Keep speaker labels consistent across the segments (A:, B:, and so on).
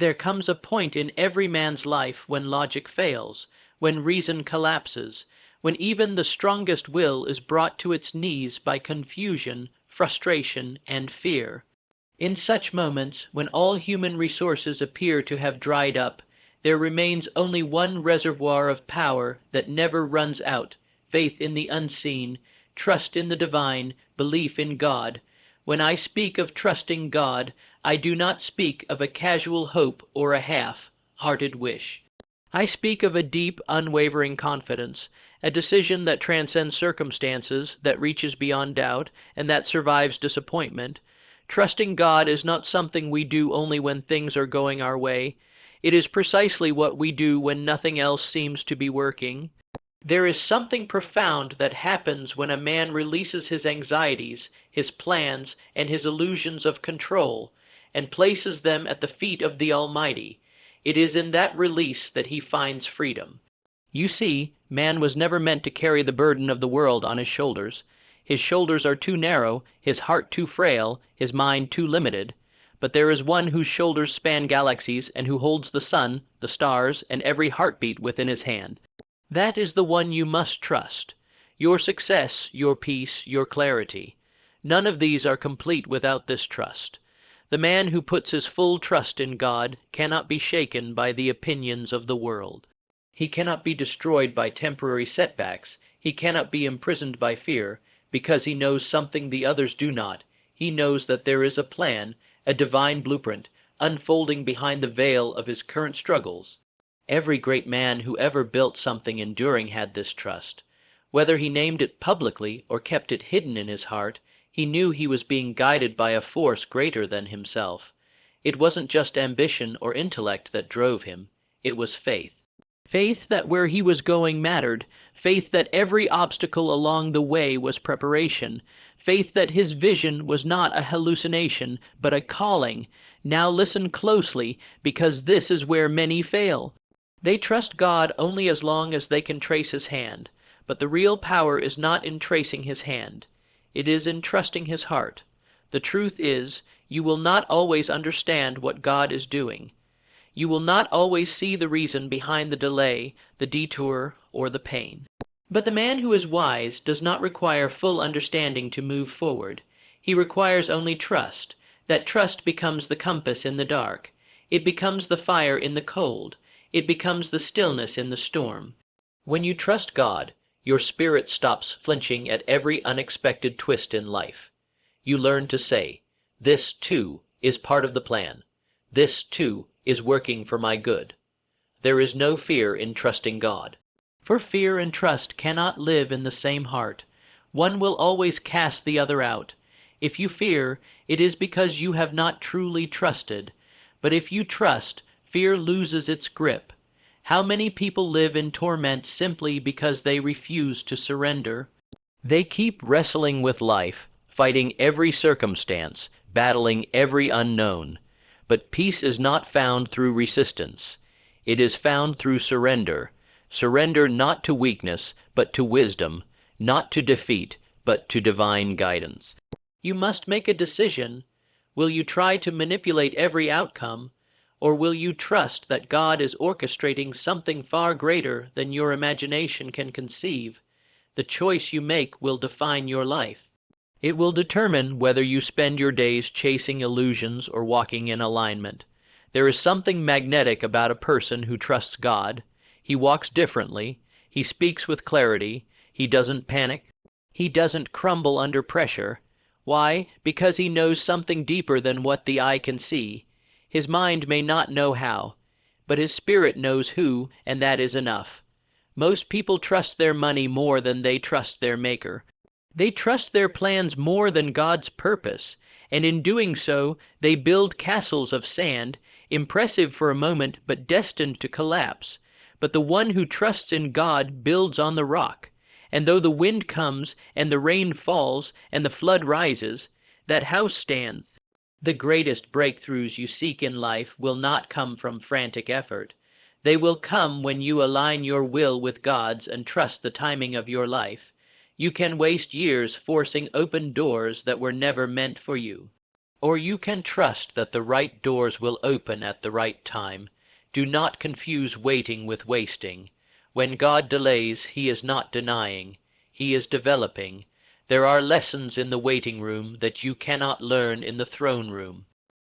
A: There comes a point in every man's life when logic fails, when reason collapses, when even the strongest will is brought to its knees by confusion, frustration, and fear. In such moments, when all human resources appear to have dried up, there remains only one reservoir of power that never runs out: faith in the unseen, trust in the divine, belief in God. When I speak of trusting God, I do not speak of a casual hope or a half-hearted wish. I speak of a deep, unwavering confidence, a decision that transcends circumstances, that reaches beyond doubt, and that survives disappointment. Trusting God is not something we do only when things are going our way. It is precisely what we do when nothing else seems to be working. There is something profound that happens when a man releases his anxieties, his plans, and his illusions of control, and places them at the feet of the Almighty. It is in that release that he finds freedom. You see, man was never meant to carry the burden of the world on his shoulders. His shoulders are too narrow, his heart too frail, his mind too limited. But there is one whose shoulders span galaxies and who holds the sun, the stars, and every heartbeat within his hand. That is the one you must trust. Your success, your peace, your clarity. None of these are complete without this trust. The man who puts his full trust in God cannot be shaken by the opinions of the world. He cannot be destroyed by temporary setbacks. He cannot be imprisoned by fear, because he knows something the others do not. He knows that there is a plan, a divine blueprint, unfolding behind the veil of his current struggles. Every great man who ever built something enduring had this trust. Whether he named it publicly or kept it hidden in his heart, he knew he was being guided by a force greater than himself. It wasn't just ambition or intellect that drove him. It was faith. Faith that where he was going mattered, faith that every obstacle along the way was preparation, faith that his vision was not a hallucination, but a calling. Now listen closely, because this is where many fail. They trust God only as long as they can trace his hand, but the real power is not in tracing his hand. It is in trusting his heart. The truth is, you will not always understand what God is doing. You will not always see the reason behind the delay, the detour, or the pain. But the man who is wise does not require full understanding to move forward. He requires only trust. That trust becomes the compass in the dark. It becomes the fire in the cold. It becomes the stillness in the storm. When you trust God, your spirit stops flinching at every unexpected twist in life. You learn to say, "This, too, is part of the plan. This, too, is working for my good." There is no fear in trusting God. For fear and trust cannot live in the same heart. One will always cast the other out. If you fear, it is because you have not truly trusted. But if you trust, fear loses its grip. How many people live in torment simply because they refuse to surrender? They keep wrestling with life, fighting every circumstance, battling every unknown. But peace is not found through resistance. It is found through surrender. Surrender not to weakness, but to wisdom, not to defeat, but to divine guidance. You must make a decision. Will you try to manipulate every outcome, or will you trust that God is orchestrating something far greater than your imagination can conceive? The choice you make will define your life. It will determine whether you spend your days chasing illusions or walking in alignment. There is something magnetic about a person who trusts God. He walks differently. He speaks with clarity. He doesn't panic. He doesn't crumble under pressure. Why? Because he knows something deeper than what the eye can see. His mind may not know how, but his spirit knows who, and that is enough. Most people trust their money more than they trust their Maker. They trust their plans more than God's purpose, and in doing so, they build castles of sand, impressive for a moment but destined to collapse. But the one who trusts in God builds on the rock, and though the wind comes, and the rain falls, and the flood rises, that house stands. The greatest breakthroughs you seek in life will not come from frantic effort. They will come when you align your will with God's and trust the timing of your life. You can waste years forcing open doors that were never meant for you. Or you can trust that the right doors will open at the right time. Do not confuse waiting with wasting. When God delays, He is not denying. He is developing. There are lessons in the waiting room that you cannot learn in the throne room.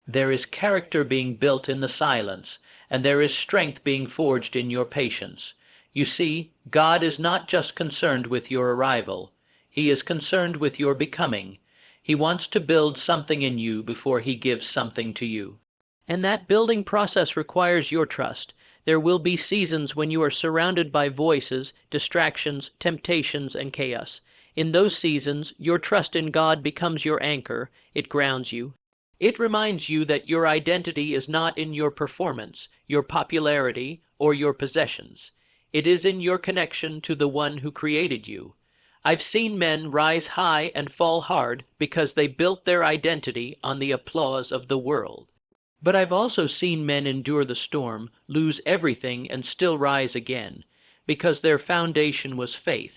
A: There is character being built in the silence, and there is strength being forged in your patience. You see, God is not just concerned with your arrival. He is concerned with your becoming. He wants to build something in you before He gives something to you. And that building process requires your trust. There will be seasons when you are surrounded by voices, distractions, temptations, and chaos. In those seasons, your trust in God becomes your anchor. It grounds you. It reminds you that your identity is not in your performance, your popularity, or your possessions. It is in your connection to the one who created you. I've seen men rise high and fall hard because they built their identity on the applause of the world. But I've also seen men endure the storm, lose everything, and still rise again, because their foundation was faith.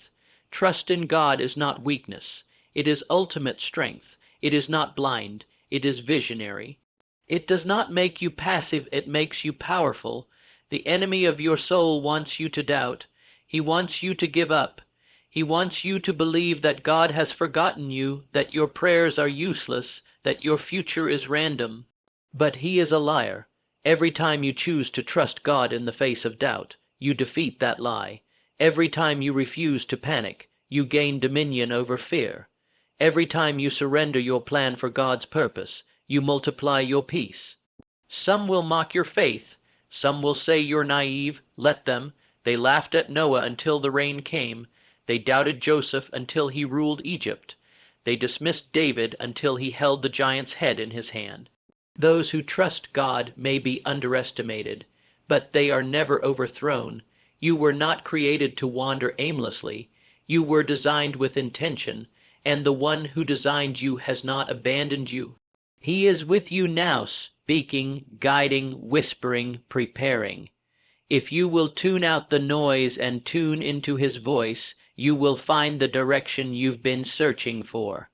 A: Trust in God is not weakness. It is ultimate strength. It is not blind. It is visionary. It does not make you passive, it makes you powerful. The enemy of your soul wants you to doubt. He wants you to give up. He wants you to believe that God has forgotten you, that your prayers are useless, that your future is random. But he is a liar. Every time you choose to trust God in the face of doubt, you defeat that lie. Every time you refuse to panic, you gain dominion over fear. Every time you surrender your plan for God's purpose, you multiply your peace. Some will mock your faith. Some will say you're naive. Let them. They laughed at Noah until the rain came. They doubted Joseph until he ruled Egypt. They dismissed David until he held the giant's head in his hand. Those who trust God may be underestimated, but they are never overthrown. You were not created to wander aimlessly. You were designed with intention, and the one who designed you has not abandoned you. He is with you now, speaking, guiding, whispering, preparing. If you will tune out the noise and tune into his voice, you will find the direction you've been searching for.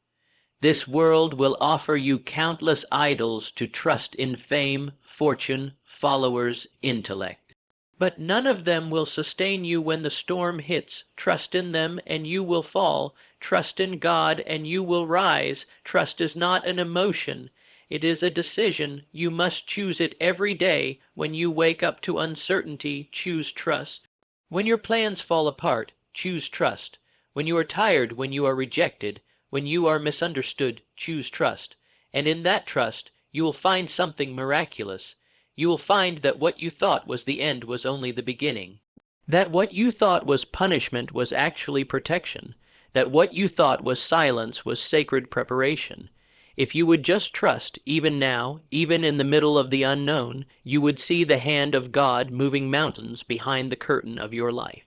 A: This world will offer you countless idols to trust in: fame, fortune, followers, intellect. But none of them will sustain you when the storm hits. Trust in them and you will fall. Trust in God and you will rise. Trust is not an emotion. It is a decision. You must choose it every day. When you wake up to uncertainty, choose trust. When your plans fall apart, choose trust. When you are tired, when you are rejected, when you are misunderstood, choose trust. And in that trust, you will find something miraculous. You will find that what you thought was the end was only the beginning. That what you thought was punishment was actually protection. That what you thought was silence was sacred preparation. If you would just trust, even now, even in the middle of the unknown, you would see the hand of God moving mountains behind the curtain of your life.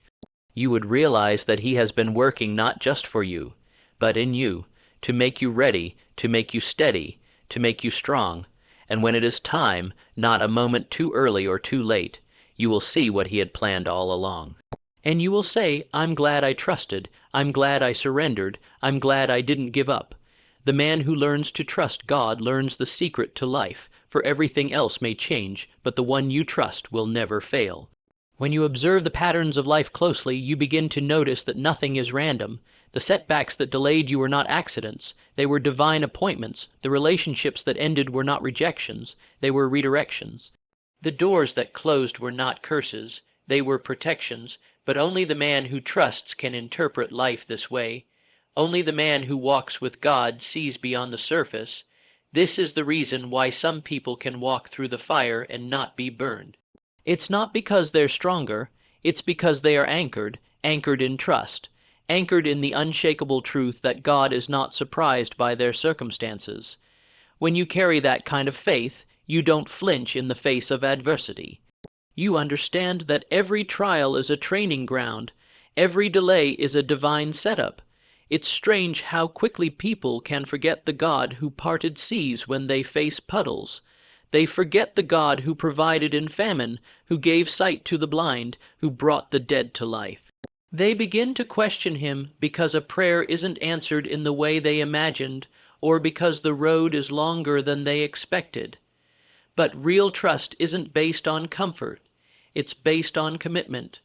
A: You would realize that He has been working not just for you, but in you, to make you ready, to make you steady, to make you strong. And when it is time, not a moment too early or too late, you will see what He had planned all along. And you will say, I'm glad I trusted, I'm glad I surrendered, I'm glad I didn't give up. The man who learns to trust God learns the secret to life, for everything else may change, but the one you trust will never fail. When you observe the patterns of life closely, you begin to notice that nothing is random. The setbacks that delayed you were not accidents. They were divine appointments. The relationships that ended were not rejections. They were redirections. The doors that closed were not curses. They were protections. But only the man who trusts can interpret life this way. Only the man who walks with God sees beyond the surface. This is the reason why some people can walk through the fire and not be burned. It's not because they're stronger. It's because they are anchored in trust. Anchored in the unshakable truth that God is not surprised by their circumstances. When you carry that kind of faith, you don't flinch in the face of adversity. You understand that every trial is a training ground. Every delay is a divine setup. It's strange how quickly people can forget the God who parted seas when they face puddles. They forget the God who provided in famine, who gave sight to the blind, who brought the dead to life. They begin to question Him because a prayer isn't answered in the way they imagined, or because the road is longer than they expected. But real trust isn't based on comfort, it's based on commitment.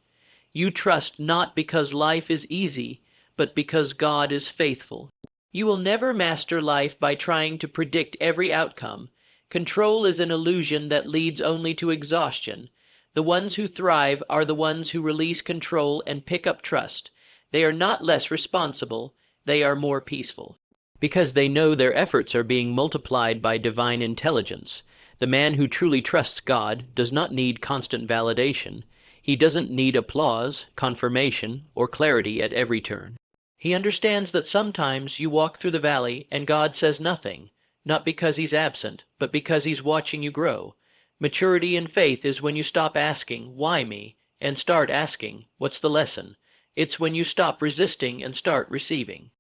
A: You trust not because life is easy, but because God is faithful. You will never master life by trying to predict every outcome. Control is an illusion that leads only to exhaustion. The ones who thrive are the ones who release control and pick up trust. They are not less responsible, they are more peaceful. Because they know their efforts are being multiplied by divine intelligence. The man who truly trusts God does not need constant validation. He doesn't need applause, confirmation, or clarity at every turn. He understands that sometimes you walk through the valley and God says nothing, not because he's absent, but because he's watching you grow. Maturity in faith is when you stop asking, "Why me?" and start asking, "What's the lesson?" It's when you stop resisting and start receiving.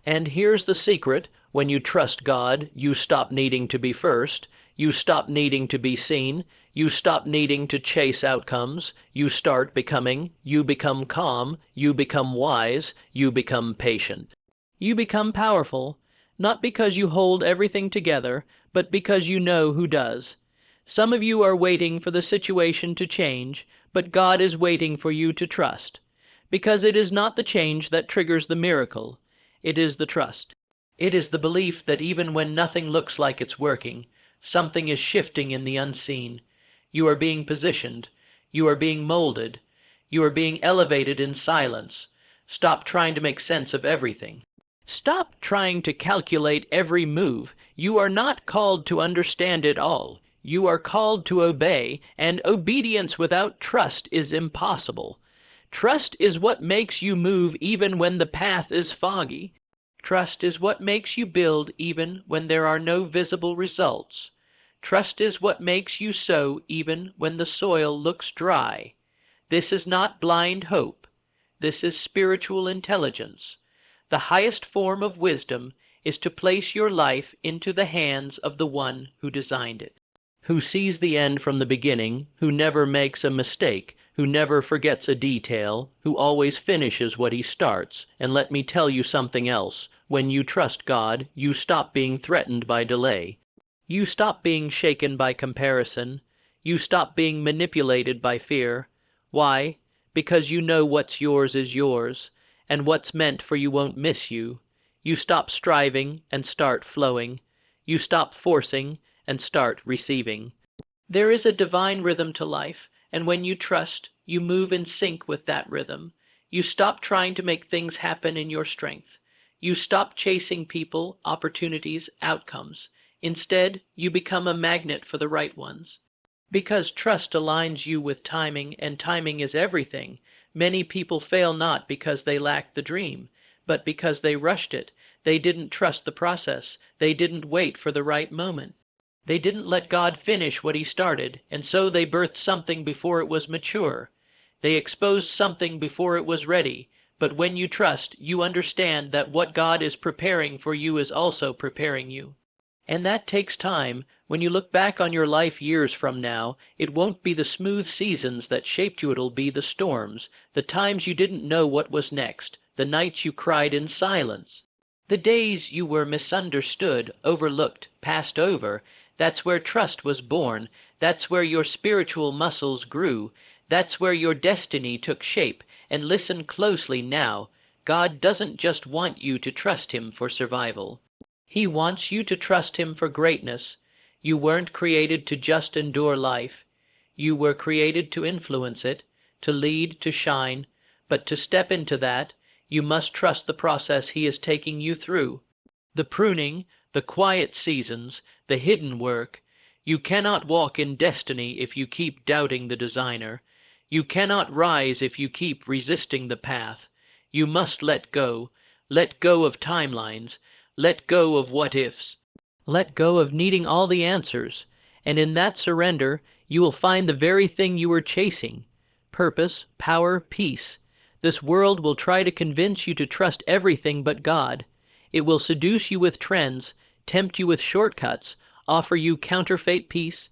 A: And here's the secret: when you trust God, you stop needing to be first, you stop needing to be seen, you stop needing to chase outcomes, you start becoming, you become calm, you become wise, you become patient. You become powerful, not because you hold everything together, but because you know who does. Some of you are waiting for the situation to change, but God is waiting for you to trust. Because it is not the change that triggers the miracle, it is the trust. It is the belief that even when nothing looks like it's working, something is shifting in the unseen. You are being positioned. You are being molded. You are being elevated in silence. Stop trying to make sense of everything. Stop trying to calculate every move. You are not called to understand it all. You are called to obey, and obedience without trust is impossible. Trust is what makes you move even when the path is foggy. Trust is what makes you build even when there are no visible results. Trust is what makes you sow even when the soil looks dry. This is not blind hope. This is spiritual intelligence. The highest form of wisdom is to place your life into the hands of the one who designed it, who sees the end from the beginning, who never makes a mistake, who never forgets a detail, who always finishes what he starts. And let me tell you something else. When you trust God, you stop being threatened by delay. You stop being shaken by comparison. You stop being manipulated by fear. Why? Because you know what's yours is yours, and what's meant for you won't miss you. You stop striving and start flowing. You stop forcing and start receiving. There is a divine rhythm to life, and when you trust, you move in sync with that rhythm. You stop trying to make things happen in your strength. You stop chasing people, opportunities, outcomes. Instead, you become a magnet for the right ones. Because trust aligns you with timing, and timing is everything, many people fail not because they lacked the dream, but because they rushed it. They didn't trust the process. They didn't wait for the right moment. They didn't let God finish what he started, and so they birthed something before it was mature. They exposed something before it was ready. But when you trust, you understand that what God is preparing for you is also preparing you. And that takes time. When you look back on your life years from now, it won't be the smooth seasons that shaped you, it'll be the storms, the times you didn't know what was next, the nights you cried in silence, the days you were misunderstood, overlooked, passed over. That's where trust was born. That's where your spiritual muscles grew. That's where your destiny took shape. And listen closely now. God doesn't just want you to trust him for survival. He wants you to trust him for greatness. You weren't created to just endure life. You were created to influence it, to lead, to shine. But to step into that, you must trust the process he is taking you through. The pruning, the quiet seasons, the hidden work. You cannot walk in destiny if you keep doubting the designer. You cannot rise if you keep resisting the path. You must let go. Let go of timelines. Let go of what-ifs. Let go of needing all the answers. And in that surrender, you will find the very thing you were chasing: purpose, power, peace. This world will try to convince you to trust everything but God. It will seduce you with trends, tempt you with shortcuts, offer you counterfeit peace.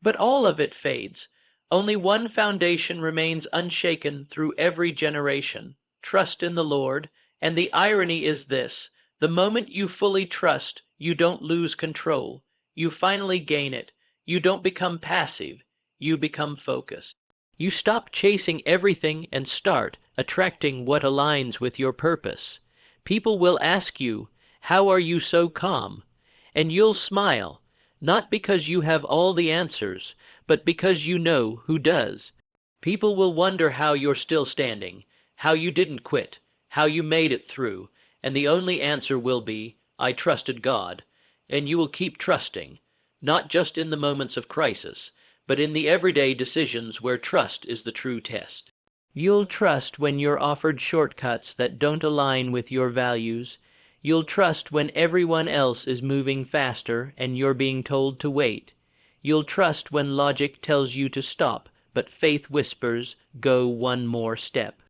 A: But all of it fades. Only one foundation remains unshaken through every generation: trust in the Lord. And the irony is this: the moment you fully trust, You don't lose control. You finally gain it. You don't become passive. You become focused. You stop chasing everything and start attracting what aligns with your purpose. People will ask you, "How are you so calm?" And you'll smile, not because you have all the answers, but because you know who does. People will wonder how you're still standing, how you didn't quit, how you made it through, and the only answer will be, "I trusted God." And you will keep trusting, not just in the moments of crisis, but in the everyday decisions where trust is the true test. You'll trust when you're offered shortcuts that don't align with your values. You'll trust when everyone else is moving faster and you're being told to wait. You'll trust when logic tells you to stop, but faith whispers, "Go one more step."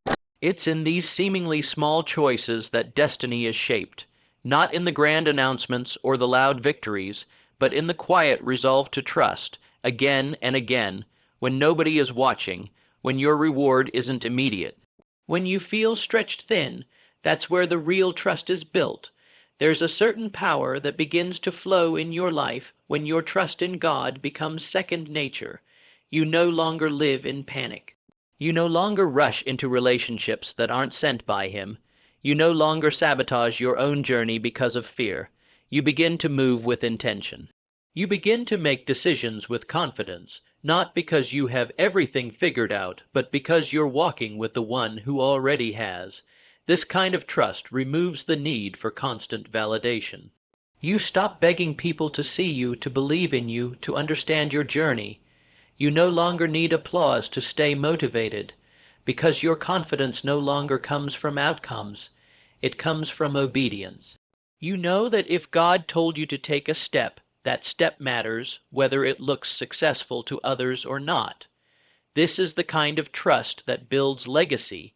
A: It's in these seemingly small choices that destiny is shaped, not in the grand announcements or the loud victories, but in the quiet resolve to trust, again and again, when nobody is watching, when your reward isn't immediate. When you feel stretched thin, that's where the real trust is built. There's a certain power that begins to flow in your life when your trust in God becomes second nature. You no longer live in panic. You no longer rush into relationships that aren't sent by Him. You no longer sabotage your own journey because of fear. You begin to move with intention. You begin to make decisions with confidence, not because you have everything figured out, but because you're walking with the One who already has. This kind of trust removes the need for constant validation. You stop begging people to see you, to believe in you, to understand your journey. You no longer need applause to stay motivated, because your confidence no longer comes from outcomes. It comes from obedience. You know that if God told you to take a step, that step matters, whether it looks successful to others or not. This is the kind of trust that builds legacy.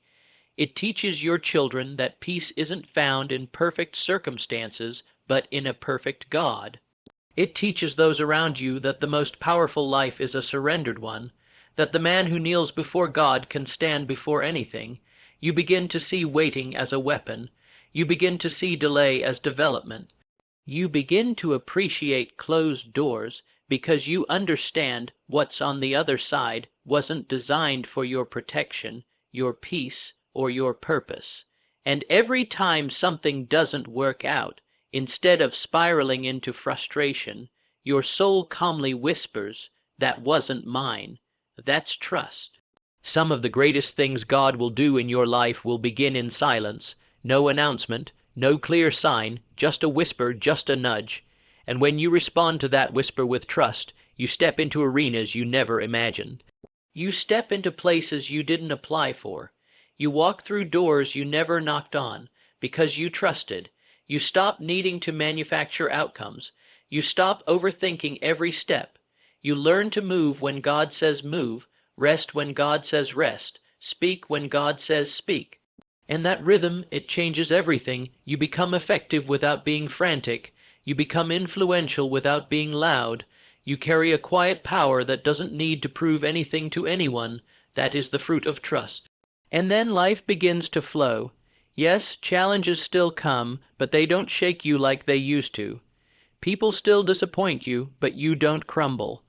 A: It teaches your children that peace isn't found in perfect circumstances, but in a perfect God. It teaches those around you that the most powerful life is a surrendered one, that the man who kneels before God can stand before anything. You begin to see waiting as a weapon. You begin to see delay as development. You begin to appreciate closed doors because you understand what's on the other side wasn't designed for your protection, your peace, or your purpose. And every time something doesn't work out, instead of spiraling into frustration, your soul calmly whispers, "That wasn't mine." That's trust. Some of the greatest things God will do in your life will begin in silence, no announcement, no clear sign, just a whisper, just a nudge. And when you respond to that whisper with trust, you step into arenas you never imagined. You step into places you didn't apply for. You walk through doors you never knocked on, because you trusted. You stop needing to manufacture outcomes. You stop overthinking every step. You learn to move when God says move, rest when God says rest, speak when God says speak. And that rhythm, it changes everything. You become effective without being frantic. You become influential without being loud. You carry a quiet power that doesn't need to prove anything to anyone. That is the fruit of trust. And then life begins to flow. Yes, challenges still come, but they don't shake you like they used to. People still disappoint you, but you don't crumble.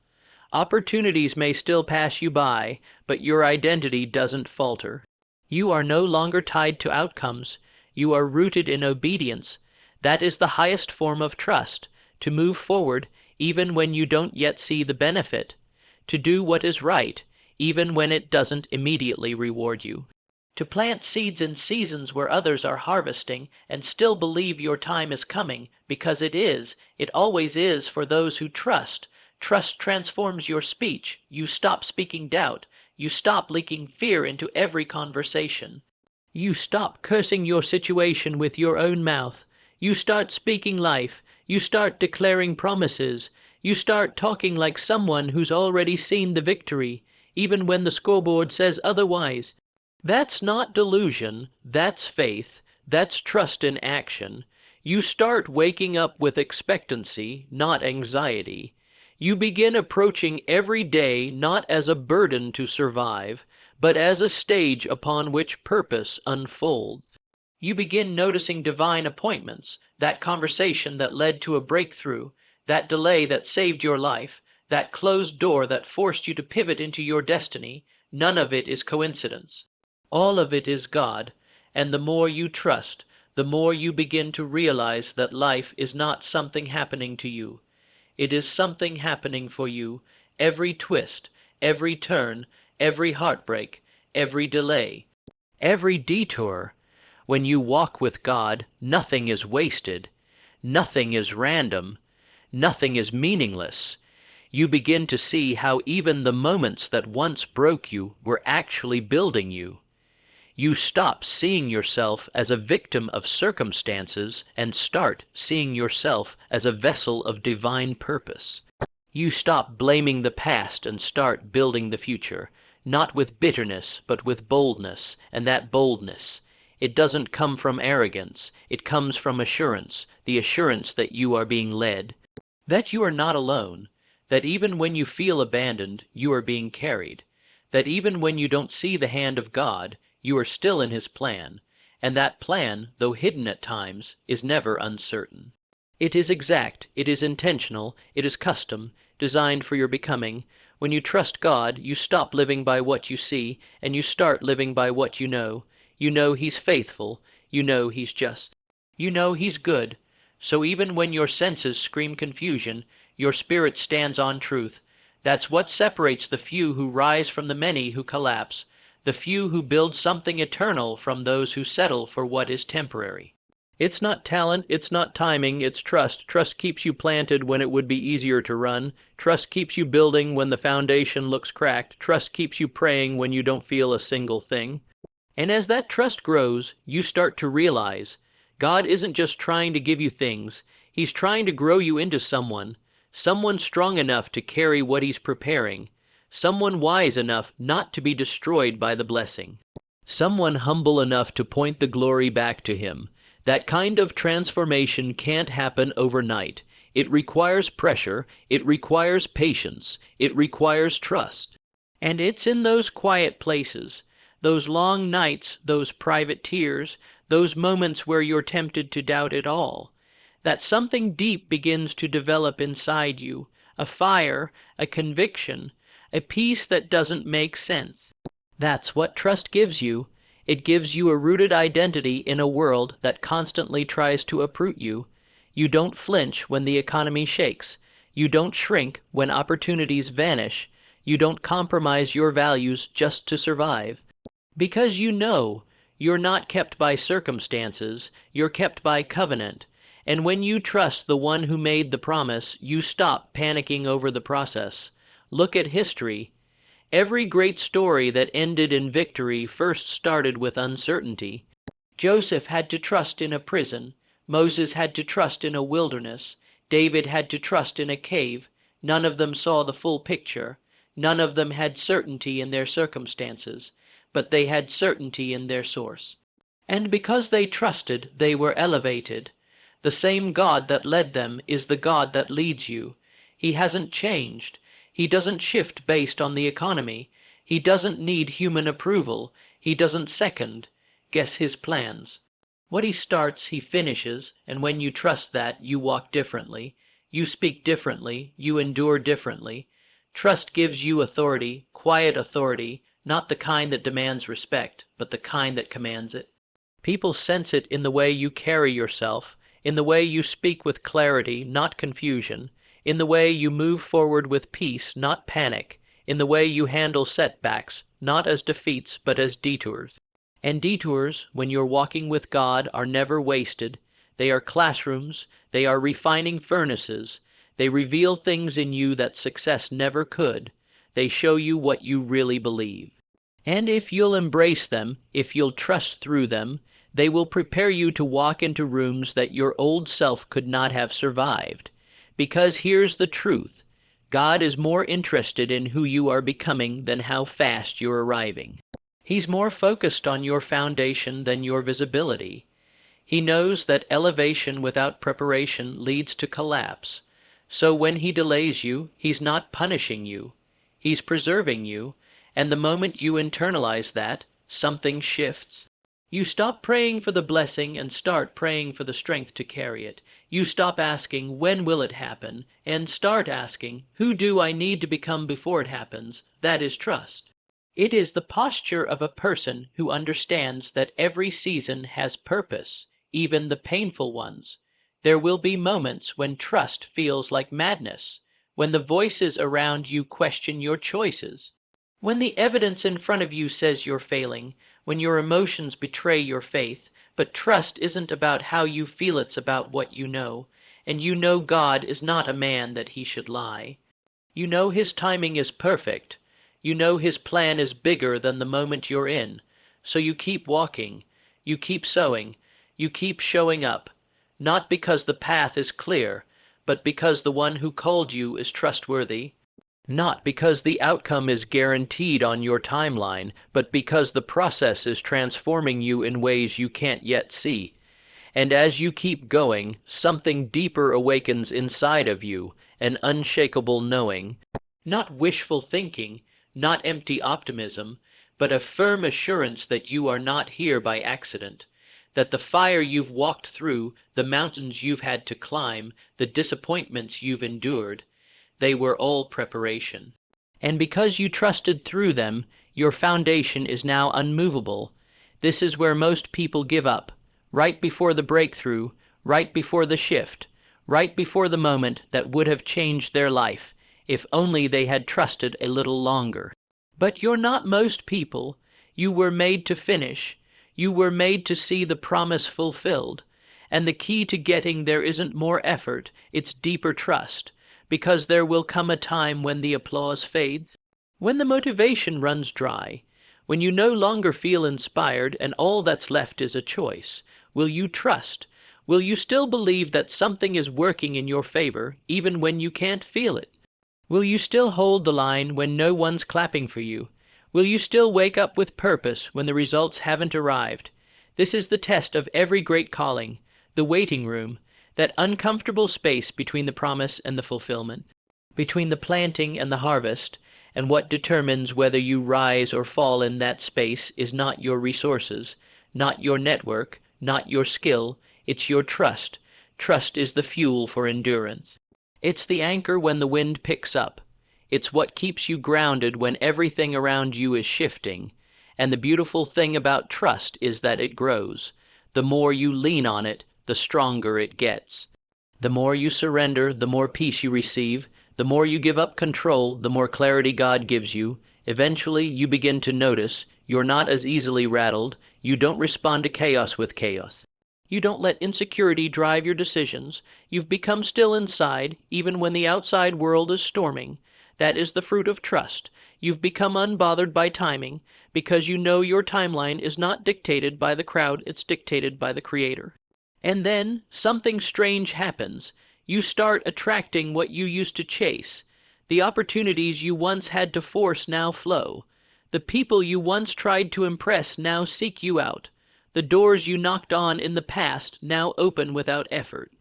A: Opportunities may still pass you by, but your identity doesn't falter. You are no longer tied to outcomes. You are rooted in obedience. That is the highest form of trust, to move forward even when you don't yet see the benefit, to do what is right even when it doesn't immediately reward you, to plant seeds in seasons where others are harvesting and still believe your time is coming, because it always is for those who trust. Trust transforms your speech. You stop speaking doubt. You stop leaking fear into every conversation. You stop cursing your situation with your own mouth. You start speaking life. You start declaring promises. You start talking like someone who's already seen the victory, even when the scoreboard says otherwise. That's not delusion. That's faith. That's trust in action. You start waking up with expectancy, not anxiety. You begin approaching every day not as a burden to survive, but as a stage upon which purpose unfolds. You begin noticing divine appointments, that conversation that led to a breakthrough, that delay that saved your life, that closed door that forced you to pivot into your destiny. None of it is coincidence. All of it is God, and the more you trust, the more you begin to realize that life is not something happening to you. It is something happening for you, every twist, every turn, every heartbreak, every delay, every detour. When you walk with God, nothing is wasted, nothing is random, nothing is meaningless. You begin to see how even the moments that once broke you were actually building you. You stop seeing yourself as a victim of circumstances and start seeing yourself as a vessel of divine purpose. You stop blaming the past and start building the future, not with bitterness, but with boldness, and that boldness, it doesn't come from arrogance, it comes from assurance, the assurance that you are being led, that you are not alone, that even when you feel abandoned, you are being carried, that even when you don't see the hand of God, you are still in His plan, and that plan, though hidden at times, is never uncertain. It is exact, it is intentional, it is custom, designed for your becoming. When you trust God, you stop living by what you see, and you start living by what you know. You know He's faithful, you know He's just, you know He's good. So even when your senses scream confusion, your spirit stands on truth. That's what separates the few who rise from the many who collapse, the few who build something eternal from those who settle for what is temporary. It's not talent, it's not timing, it's trust. Trust keeps you planted when it would be easier to run. Trust keeps you building when the foundation looks cracked. Trust keeps you praying when you don't feel a single thing. And as that trust grows, you start to realize God isn't just trying to give you things, He's trying to grow you into someone strong enough to carry what He's preparing, someone wise enough not to be destroyed by the blessing, someone humble enough to point the glory back to Him. That kind of transformation can't happen overnight. It requires pressure, it requires patience, it requires trust. And it's in those quiet places, those long nights, those private tears, those moments where you're tempted to doubt it all, that something deep begins to develop inside you, a fire, a conviction, a peace that doesn't make sense. That's what trust gives you. It gives you a rooted identity in a world that constantly tries to uproot you. You don't flinch when the economy shakes. You don't shrink when opportunities vanish. You don't compromise your values just to survive. Because you know you're not kept by circumstances, you're kept by covenant. And when you trust the one who made the promise, you stop panicking over the process. Look at history. Every great story that ended in victory first started with uncertainty. Joseph had to trust in a prison. Moses had to trust in a wilderness. David had to trust in a cave. None of them saw the full picture. None of them had certainty in their circumstances, but they had certainty in their source. And because they trusted, they were elevated. The same God that led them is the God that leads you. He hasn't changed. He doesn't shift based on the economy. He doesn't need human approval. He doesn't second, guess His plans. What He starts, He finishes, and when you trust that, you walk differently. You speak differently. You endure differently. Trust gives you authority, quiet authority, not the kind that demands respect, but the kind that commands it. People sense it in the way you carry yourself, in the way you speak with clarity, not confusion, in the way you move forward with peace, not panic, in the way you handle setbacks, not as defeats, but as detours. And detours, when you're walking with God, are never wasted. They are classrooms, they are refining furnaces, they reveal things in you that success never could. They show you what you really believe. And if you'll embrace them, if you'll trust through them, they will prepare you to walk into rooms that your old self could not have survived. Because here's the truth. God is more interested in who you are becoming than how fast you're arriving. He's more focused on your foundation than your visibility. He knows that elevation without preparation leads to collapse. So when He delays you, He's not punishing you. He's preserving you, and the moment you internalize that, something shifts. You stop praying for the blessing and start praying for the strength to carry it. You stop asking, when will it happen? And start asking, who do I need to become before it happens? That is trust. It is the posture of a person who understands that every season has purpose, even the painful ones. There will be moments when trust feels like madness, when the voices around you question your choices, when the evidence in front of you says you're failing, when your emotions betray your faith. But trust isn't about how you feel, it's about what you know. And you know God is not a man that he should lie. You know his timing is perfect. You know his plan is bigger than the moment you're in. So you keep walking, you keep sowing, you keep showing up, not because the path is clear, but because the one who called you is trustworthy. Not because the outcome is guaranteed on your timeline, but because the process is transforming you in ways you can't yet see. And as you keep going, something deeper awakens inside of you, an unshakable knowing. Not wishful thinking, not empty optimism, but a firm assurance that you are not here by accident, that the fire you've walked through, the mountains you've had to climb, the disappointments you've endured, they were all preparation. And because you trusted through them, your foundation is now unmovable. This is where most people give up, right before the breakthrough, right before the shift, right before the moment that would have changed their life, if only they had trusted a little longer. But you're not most people. You were made to finish. You were made to see the promise fulfilled. And the key to getting there isn't more effort, it's deeper trust. Because there will come a time when the applause fades, when the motivation runs dry, when you no longer feel inspired and all that's left is a choice. Will you trust? Will you still believe that something is working in your favor even when you can't feel it? Will you still hold the line when no one's clapping for you? Will you still wake up with purpose when the results haven't arrived? This is the test of every great calling, the waiting room, that uncomfortable space between the promise and the fulfillment, between the planting and the harvest. And what determines whether you rise or fall in that space is not your resources, not your network, not your skill, it's your trust. Trust is the fuel for endurance. It's the anchor when the wind picks up. It's what keeps you grounded when everything around you is shifting. And the beautiful thing about trust is that it grows. The more you lean on it, the stronger it gets. The more you surrender, the more peace you receive. The more you give up control, the more clarity God gives you. Eventually, you begin to notice you're not as easily rattled. You don't respond to chaos with chaos. You don't let insecurity drive your decisions. You've become still inside, even when the outside world is storming. That is the fruit of trust. You've become unbothered by timing, because you know your timeline is not dictated by the crowd, it's dictated by the Creator. And then something strange happens. You start attracting what you used to chase. The opportunities you once had to force now flow. The people you once tried to impress now seek you out. The doors you knocked on in the past now open without effort.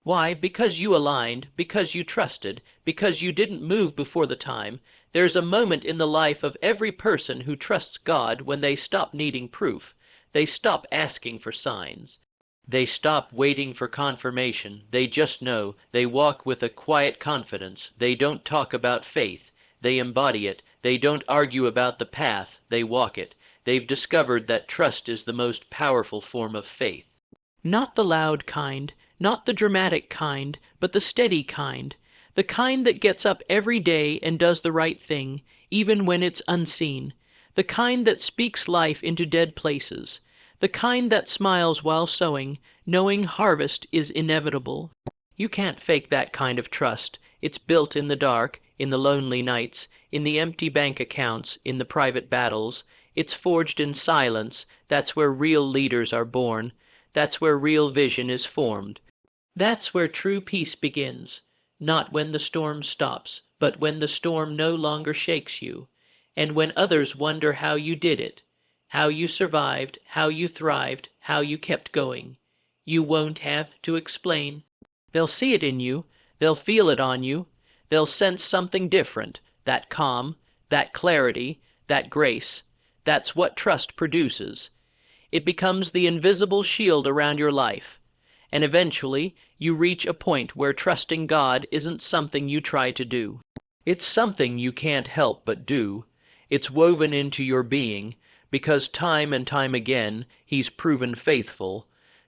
A: Why? Because you aligned, because you trusted, because you didn't move before the time. There's a moment in the life of every person who trusts God when they stop needing proof. They stop asking for signs. They stop waiting for confirmation. They just know. They walk with a quiet confidence. They don't talk about faith. They embody it. They don't argue about the path. They walk it. They've discovered that trust is the most powerful form of faith. Not the loud kind, not the dramatic kind, but the steady kind. The kind that gets up every day and does the right thing, even when it's unseen. The kind that speaks life into dead places. The kind that smiles while sowing, knowing harvest is inevitable. You can't fake that kind of trust. It's built in the dark, in the lonely nights, in the empty bank accounts, in the private battles. It's forged in silence. That's where real leaders are born. That's where real vision is formed. That's where true peace begins. Not when the storm stops, but when the storm no longer shakes you, and when others wonder how you did it. How you survived, how you thrived, how you kept going. You won't have to explain. They'll see it in you. They'll feel it on you. They'll sense something different, that calm, that clarity, that grace. That's what trust produces. It becomes the invisible shield around your life. And eventually, you reach a point where trusting God isn't something you try to do. It's something you can't help but do. It's woven into your being, because time and time again, He's proven faithful.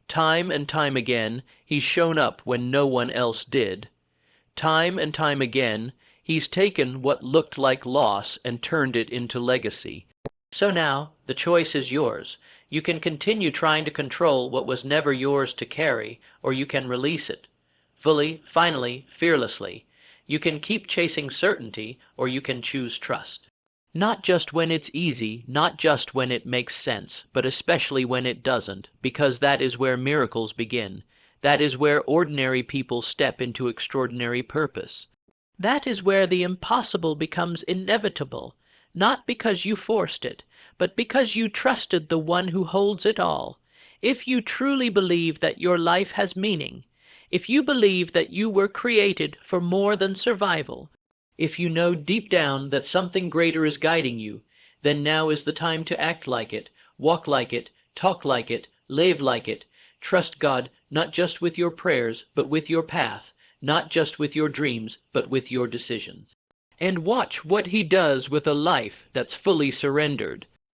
A: Time and time again, He's shown up when no one else did. Time and time again, He's taken what looked like loss and turned it into legacy. So now, the choice is yours. You can continue trying to control what was never yours to carry, or you can release it. Fully, finally, fearlessly. You can keep chasing certainty, or you can choose trust. Not just when it's easy, not just when it makes sense, but especially when it doesn't, because that is where miracles begin. That is where ordinary people step into extraordinary purpose. That is where the impossible becomes inevitable, not because you forced it, but because you trusted the one who holds it all. If you truly believe that your life has meaning, if you believe that you were created for more than survival, if you know deep down that something greater is guiding you, then now is the time to act like it, walk like it, talk like it, live like it. Trust God not just with your prayers, but with your path, not just with your dreams, but with your decisions. And watch what He does with a life that's fully surrendered.